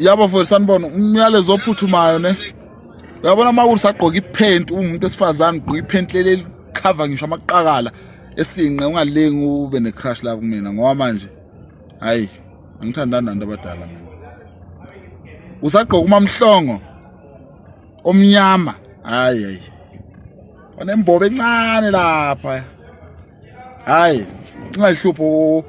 yabo mfowethu sanibona umyalezo ophuthumayo ne uyabona mawuri sagqoka iphent umuntu esifazane ugqoka iphent leli cover ngisho amaqakala esinqe ungalengi ube ne crush la kumina ngoba manje hayi angithandana nabantu abadala mina usagqoka umamhlongo omnyama hayi onembobo encane lapha hayi ungahlupho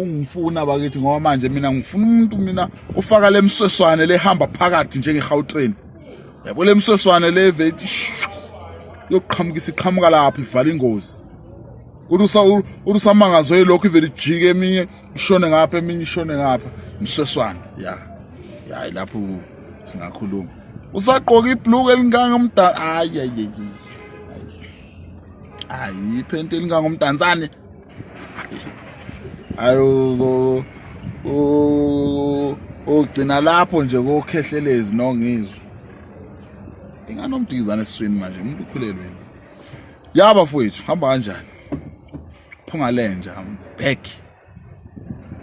ngifuna bakithi ngoba manje mina ngifuna umuntu mina ufaka lemseswane lehamba phakathi njenge-Gautrain yabo lemseswane levethi yokuqhamukisa iqhamuka lapha ivala ingozi urusamangazo lokho ivele ijike eminye ishone ngapha eminye ishone ngapha umseswane ya lapho singakhuluma usagqoka ibhluku elinganga umdala hayi iphente elinganga umdantsane ayo ugcina lapho nje kokhehlelezi nongizwe inganomdikizana esiswini manje umuntu ukhulelwe yaba mfowethu hamba kanjani phungalenja back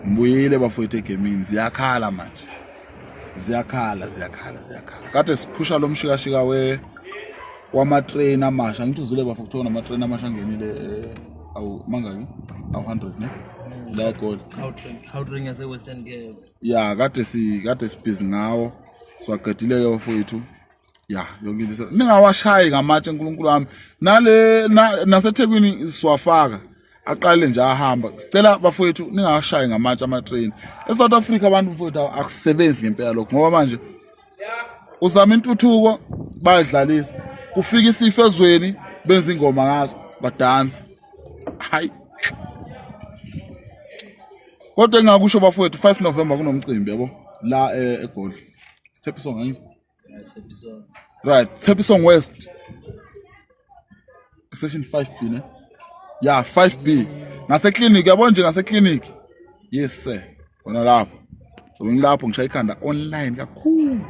mbuyile bafowethu egamini ziyakhala manje ziyakhala kade siphusha lo mshikashika wama-train amasha ngithi uzule bafowethu nama-train amasha angenile awu mangaki awu 100 ne la gold Gautrain yase Western Cape ya kade sibhizi ngawo siwaqedile ke bafowethu ya yonke into ningawashayi ngamatshe uNkulunkulu wami naseThekwini siwafaka aqale nje ahamba sicela bafowethu ningawashayi ngamatshe ama-train eSouth Africa abantu mfowethu akusebenzi ngempela lokho ngoba manje uzama intuthuko bayidlalisa kufika isifo ezweni benza ingoma ngazo badansa hayi kodwa engakusho bafowethu 5 November kunomcimbi yabo la eGoli Thepisong ngithi episode right Thepisong West section 5B ne ya 5B ngase clinic yabo nje ngase clinic yes sir khona lapho so ngilapho ngishaya ikhanda online kakhulu